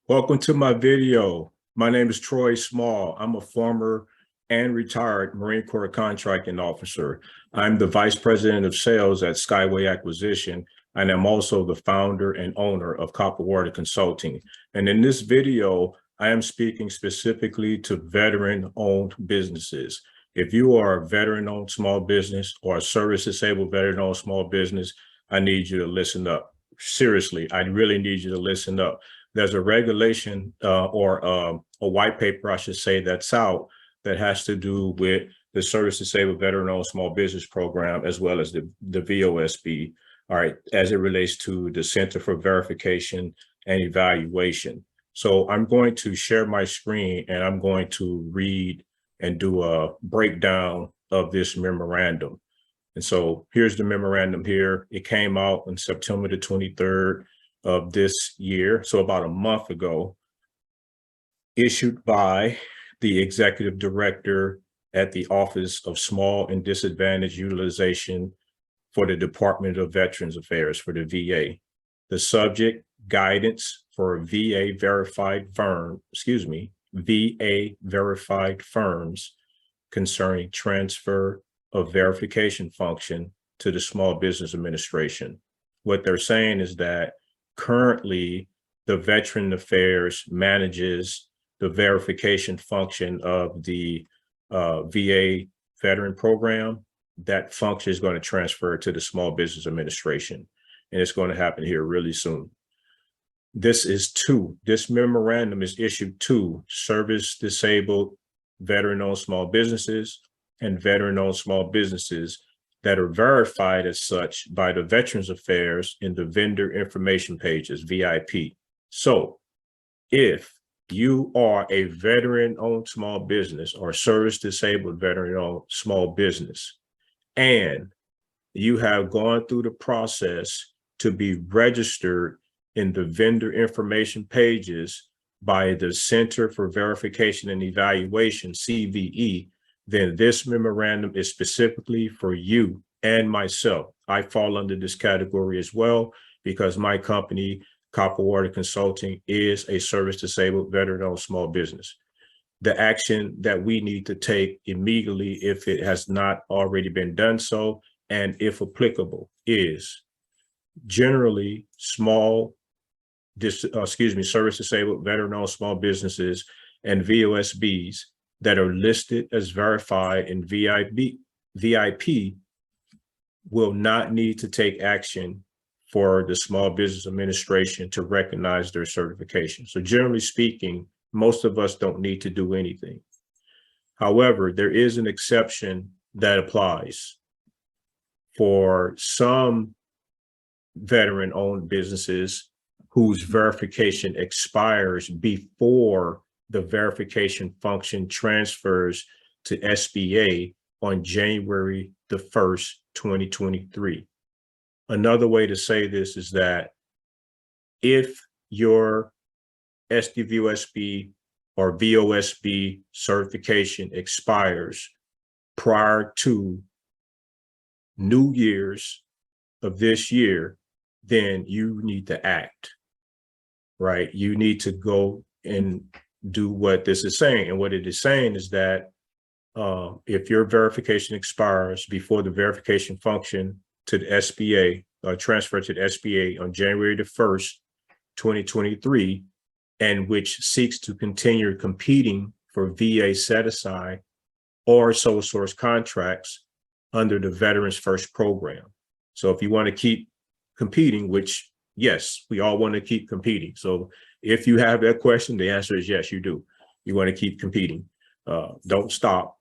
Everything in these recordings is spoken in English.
Welcome to my video. My name is Troy Small. I'm a former and retired Marine Corps contracting officer. I'm the Vice President of Sales at Skyway Acquisition, and I'm also the founder and owner of Copper Water Consulting. And in this video, I am speaking specifically to veteran-owned businesses. If you are a veteran-owned small business or a service-disabled veteran-owned small business, I need you to listen up. Seriously, I really need you to listen up. There's a regulation or a white paper, I should say, that's out that has to do with the Service Disabled Veteran-Owned Small Business Program, as well as the VOSB, all right, as it relates to the Center for Verification and Evaluation. So I'm going to share my screen and I'm going to read and do a breakdown of this memorandum. And so here's the memorandum here. It came out on September the 23rd of this year, so about a month ago, issued by the executive director at the Office of Small and Disadvantaged Utilization for the Department of Veterans Affairs, for the VA. The subject: guidance for VA verified firms concerning transfer of verification function to the Small Business Administration. What they're saying is that currently, the Veteran Affairs manages the verification function of the VA veteran program. That function is going to transfer to the Small Business Administration, and it's going to happen here really soon. This memorandum is issued to service-disabled veteran-owned small businesses and veteran-owned small businesses that are verified as such by the Veterans Affairs in the vendor information pages, VIP. So if you are a veteran-owned small business or service-disabled veteran-owned small business, and you have gone through the process to be registered in the vendor information pages by the Center for Verification and Evaluation, CVE, then this memorandum is specifically for you and myself. I fall under this category as well because my company, Copper Water Consulting, is a service-disabled veteran-owned small business. The action that we need to take immediately, if it has not already been done so, and if applicable, is generally service-disabled veteran-owned small businesses and VOSBs that are listed as verified in VIP will not need to take action for the Small Business Administration to recognize their certification. So generally speaking, most of us don't need to do anything. However, there is an exception that applies for some veteran-owned businesses whose verification expires before the verification function transfers to SBA on January the 1st, 2023. Another way to say this is that if your SDVOSB or VOSB certification expires prior to New Year's of this year, then you need to act, right? You need to go and do what this is saying. And what it is saying is that if your verification expires before the verification function to the SBA, transfer to the SBA on January the 1st, 2023, and which seeks to continue competing for VA set-aside or sole source contracts under the Veterans First program. So if you want to keep competing, which, yes, we all want to keep competing. So if you have that question, the answer is yes, you do. You want to keep competing. Don't stop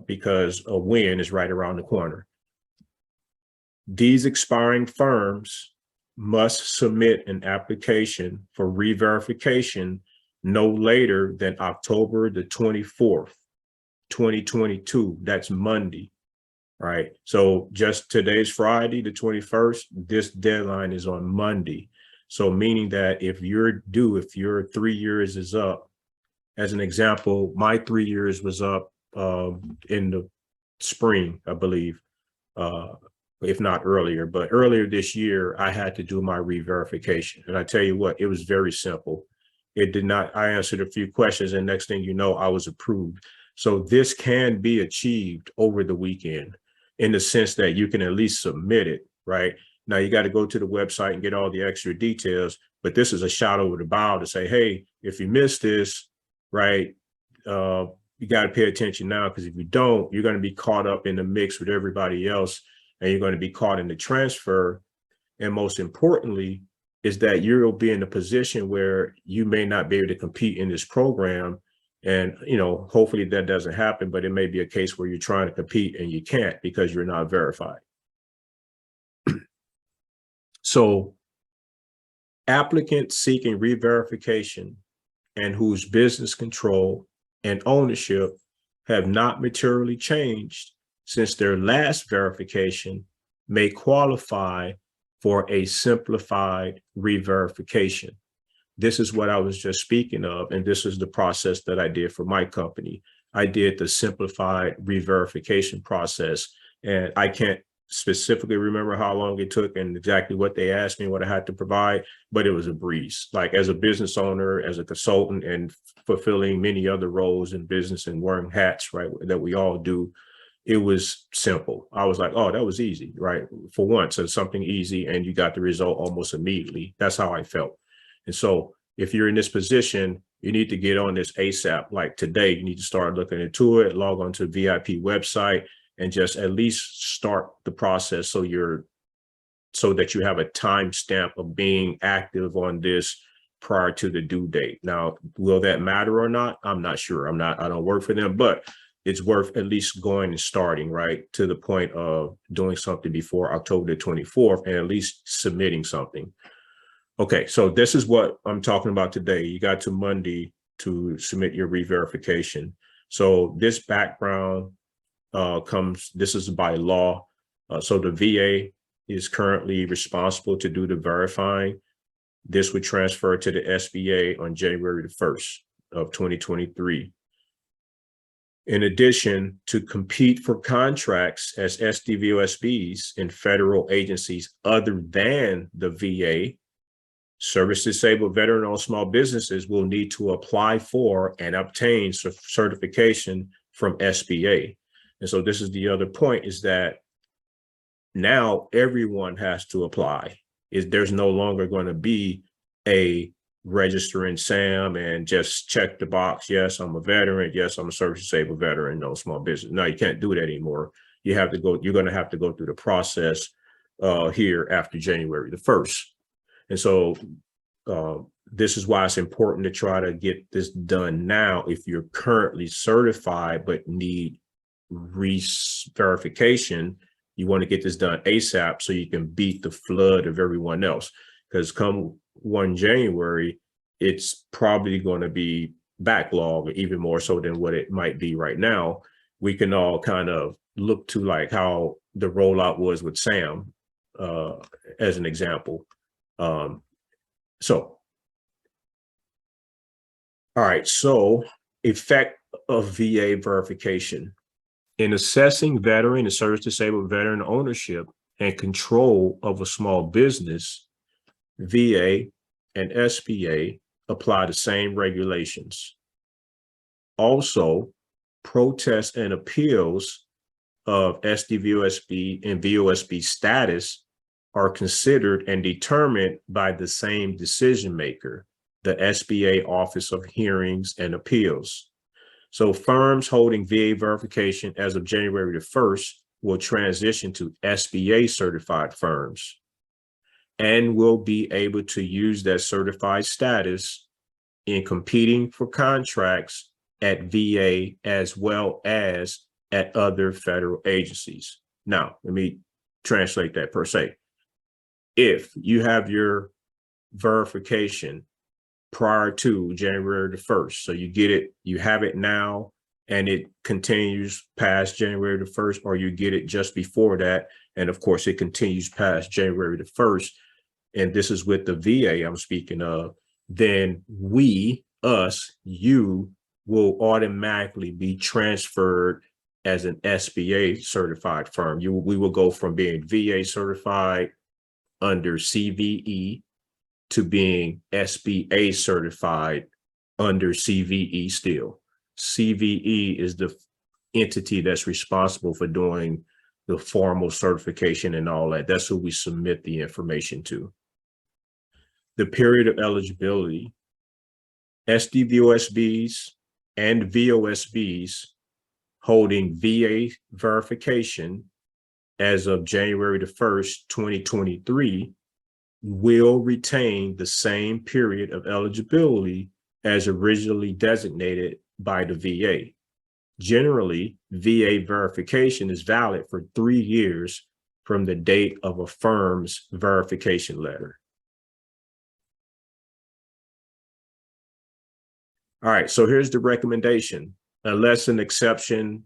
because a win is right around the corner. These expiring firms must submit an application for re-verification no later than October the 24th, 2022. That's Monday, right? So just today's Friday, the 21st, this deadline is on Monday. So meaning that if your 3 years is up, as an example, my 3 years was up in the spring, I believe, if not earlier, but earlier this year, I had to do my re-verification. And I tell you what, it was very simple. It did not. I answered a few questions, and next thing you know, I was approved. So this can be achieved over the weekend in the sense that you can at least submit it, right? Now you got to go to the website and get all the extra details, but this is a shot over the bow to say, hey, if you missed this, right, you got to pay attention now, because if you don't, you're going to be caught up in the mix with everybody else, and you're going to be caught in the transfer. And most importantly, is that you'll be in a position where you may not be able to compete in this program. And, you know, hopefully that doesn't happen, but it may be a case where you're trying to compete and you can't because you're not verified. So applicants seeking re-verification and whose business control and ownership have not materially changed since their last verification may qualify for a simplified re-verification. This is what I was just speaking of, and this is the process that I did for my company. I did the simplified re-verification process, and I can't specifically remember how long it took and exactly what they asked me, what I had to provide, but it was a breeze. Like, as a business owner, as a consultant, and fulfilling many other roles in business and wearing hats, right, that we all do, it was simple. I was like, oh, that was easy, right? For once, it's something easy and you got the result almost immediately. That's how I felt. And so if you're in this position, you need to get on this ASAP. Like today, you need to start looking into it, log on to the VIP website, and just at least start the process so that you have a timestamp of being active on this prior to the due date. Now, will that matter or not? I'm not sure. I don't work for them, but it's worth at least going and starting, right, to the point of doing something before October the 24th and at least submitting something. Okay, so this is what I'm talking about today. You got to Monday to submit your re-verification. So this background this is by law. So the VA is currently responsible to do the verifying. This would transfer to the SBA on January the 1st of 2023. In addition, to compete for contracts as SDVOSBs in federal agencies other than the VA, service disabled veteran-owned small businesses will need to apply for and obtain certification from SBA. And so this is the other point, is that now everyone has to apply. There's no longer going to be a register in SAM and just check the box. Yes, I'm a veteran. Yes, I'm a service disabled veteran, no small business. No, you can't do that anymore. You have to go, you're going to have to go through the process here after January the 1st. And so this is why it's important to try to get this done now. If you're currently certified but need re-verification, you want to get this done ASAP so you can beat the flood of everyone else. Because come 1 January, it's probably going to be backlogged even more so than what it might be right now. We can all kind of look to like how the rollout was with SAM as an example. All right, so effect of VA verification. In assessing veteran and service disabled veteran ownership and control of a small business, VA and SBA apply the same regulations. Also, protests and appeals of SDVOSB and VOSB status are considered and determined by the same decision maker, the SBA Office of Hearings and Appeals. So firms holding VA verification as of January the 1st will transition to SBA certified firms and will be able to use that certified status in competing for contracts at VA as well as at other federal agencies. Now, let me translate that per se. If you have your verification prior to January the 1st, so you get it, you have it now, and it continues past January the 1st, or you get it just before that, and of course it continues past January the 1st, and this is with the VA I'm speaking of, then you will automatically be transferred as an SBA certified firm. We will go from being VA certified under CVE to being SBA certified under CVE still. CVE is the entity that's responsible for doing the formal certification and all that. That's who we submit the information to. The period of eligibility, SDVOSBs and VOSBs holding VA verification as of January the 1st, 2023, will retain the same period of eligibility as originally designated by the VA. Generally, VA verification is valid for 3 years from the date of a firm's verification letter. All right, so here's the recommendation. Unless an exception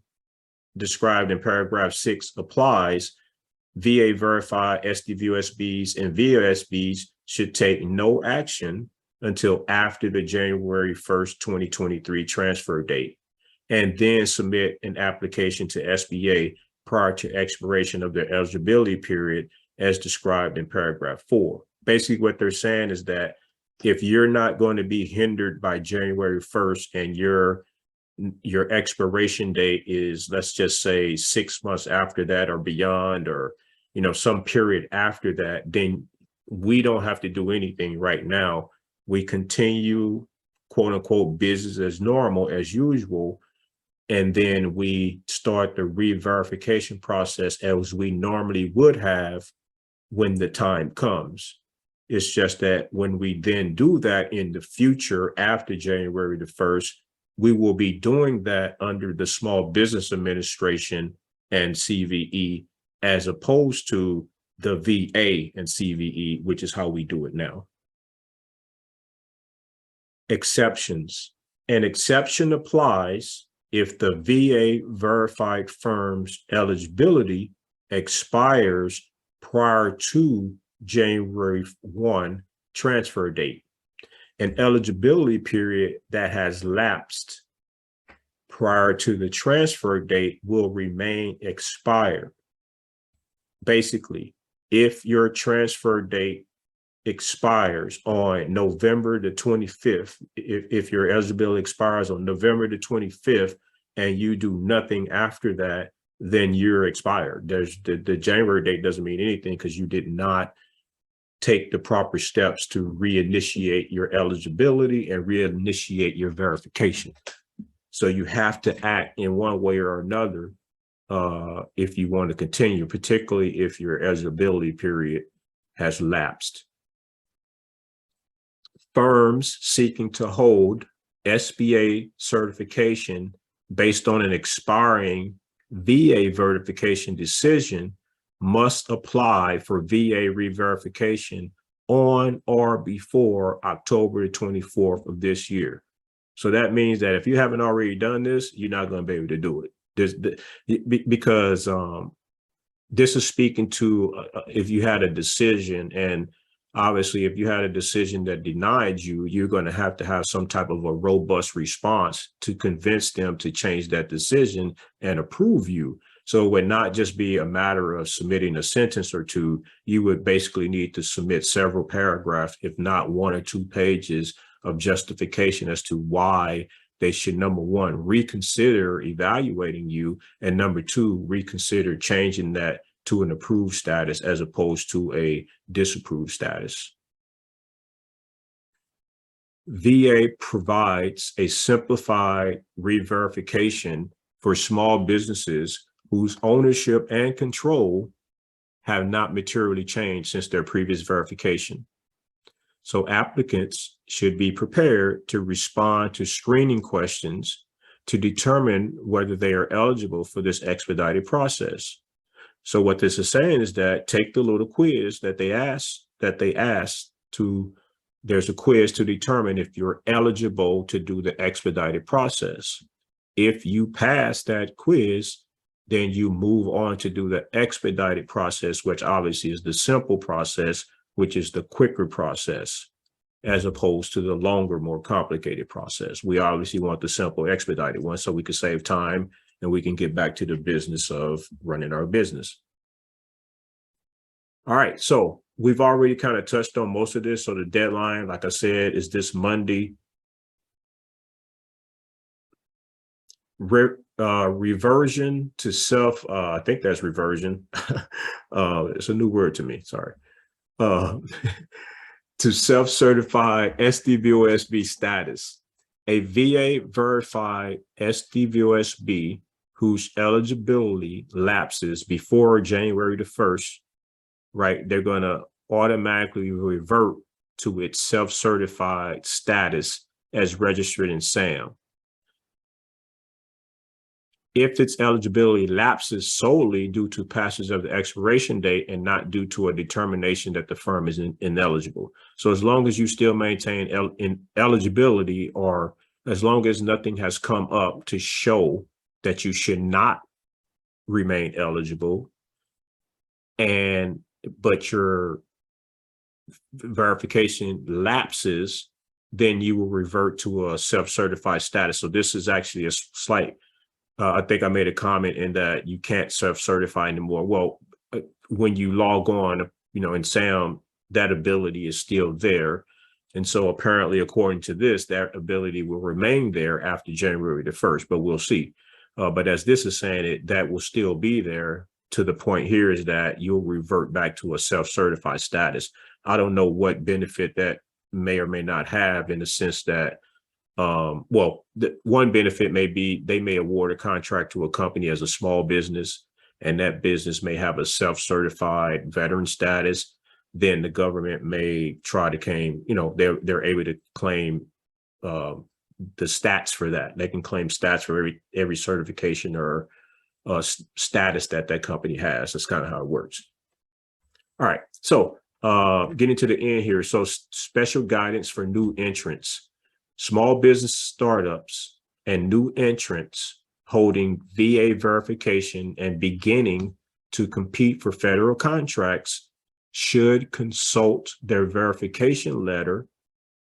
described in paragraph 6 applies, VA verified SDVOSBs and VOSBs should take no action until after the January 1st, 2023 transfer date, and then submit an application to SBA prior to expiration of their eligibility period as described in paragraph 4. Basically, what they're saying is that if you're not going to be hindered by January 1st and your expiration date is, let's just say 6 months after that or beyond, or some period after that, then we don't have to do anything right now. We continue, quote unquote, business as normal, as usual, and then we start the re-verification process as we normally would have when the time comes. It's just that when we then do that in the future after January the 1st, we will be doing that under the Small Business Administration and CVE, as opposed to the VA and CVE, which is how we do it now. Exceptions. An exception applies if the VA verified firm's eligibility expires prior to January 1 transfer date. An eligibility period that has lapsed prior to the transfer date will remain expired. Basically, if your transfer date expires on November the 25th, if your eligibility expires on November the 25th and you do nothing after that, then you're expired. The January date doesn't mean anything because you did not take the proper steps to reinitiate your eligibility and reinitiate your verification. So you have to act in one way or another if you want to continue, particularly if your eligibility period has lapsed. Firms seeking to hold SBA certification based on an expiring VA verification decision must apply for VA re-verification on or before October 24th of this year. So that means that if you haven't already done this, you're not going to be able to do it. Because this is speaking to if you had a decision, and obviously if you had a decision that denied you, you're going to have some type of a robust response to convince them to change that decision and approve you. So it would not just be a matter of submitting a sentence or two. You would basically need to submit several paragraphs, if not 1 or 2 pages of justification as to why they should, number one, reconsider evaluating you, and number two, reconsider changing that to an approved status as opposed to a disapproved status. VA provides a simplified re-verification for small businesses whose ownership and control have not materially changed since their previous verification. So applicants should be prepared to respond to screening questions to determine whether they are eligible for this expedited process. So what this is saying is that take the little quiz that they asked to, there's a quiz to determine if you're eligible to do the expedited process. If you pass that quiz, then you move on to do the expedited process, which obviously is the simple process, which is the quicker process, as opposed to the longer, more complicated process. We obviously want the simple expedited one so we can save time and we can get back to the business of running our business. All right, so we've already kind of touched on most of this. So the deadline, like I said, is this Monday. Reversion to self, I think that's reversion. It's a new word to me, sorry. To self-certified SDVOSB status. A VA verified SDVOSB whose eligibility lapses before January the 1st, right? They're going to automatically revert to its self-certified status as registered in SAM. If its eligibility lapses solely due to passage of the expiration date and not due to a determination that the firm is ineligible. So as long as you still maintain eligibility, or as long as nothing has come up to show that you should not remain eligible, but your verification lapses, then you will revert to a self-certified status. So this is actually a slight, I think I made a comment in that you can't self-certify anymore. Well, when you log on, in SAM, that ability is still there. And so apparently, according to this, that ability will remain there after January the 1st, but we'll see. But as this is saying, that will still be there. To the point here is that you'll revert back to a self-certified status. I don't know what benefit that may or may not have, in the sense that, the one benefit may be they may award a contract to a company as a small business, and that business may have a self-certified veteran status. Then the government may try to claim, they're able to claim the stats for that. They can claim stats for every certification or status that company has. That's kind of how it works. All right, so getting to the end here. So special guidance for new entrants. Small business startups and new entrants holding VA verification and beginning to compete for federal contracts should consult their verification letter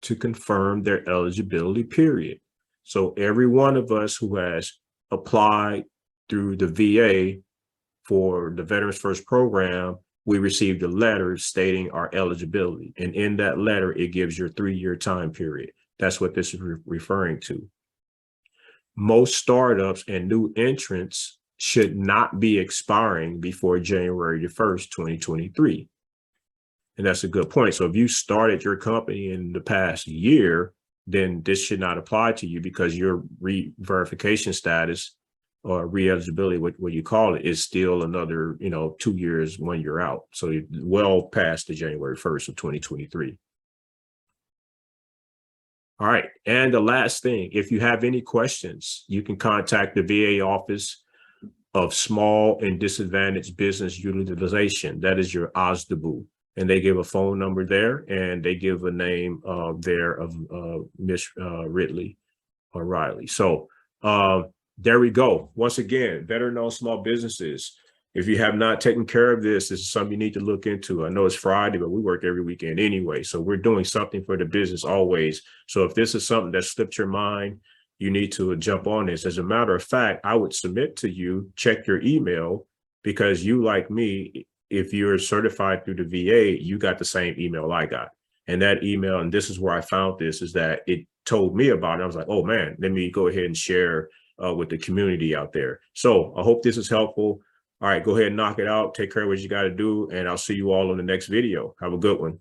to confirm their eligibility period. So every one of us who has applied through the VA for the Veterans First program, we received a letter stating our eligibility. And in that letter, it gives your 3-year time period. That's what this is referring to. Most startups and new entrants should not be expiring before January the 1st, 2023. And that's a good point. So if you started your company in the past year, then this should not apply to you, because your re-verification status or re-eligibility, what you call it, is still another, 2 years, 1 year out. So you're well past the January 1st of 2023. All right. And the last thing, if you have any questions, you can contact the VA Office of Small and Disadvantaged Business Utilization. That is your OSDBU. And they give a phone number there, and they give a name there of Miss Ridley or Riley. So there we go. Once again, veteran-owned small businesses. If you have not taken care of this, this is something you need to look into. I know it's Friday, but we work every weekend anyway. So we're doing something for the business always. So if this is something that slipped your mind, you need to jump on this. As a matter of fact, I would submit to you, check your email, because you, like me, if you're certified through the VA, you got the same email I got. And that email, and this is where I found this, is that it told me about it. I was like, oh man, let me go ahead and share with the community out there. So I hope this is helpful. All right, go ahead and knock it out. Take care of what you got to do. And I'll see you all on the next video. Have a good one.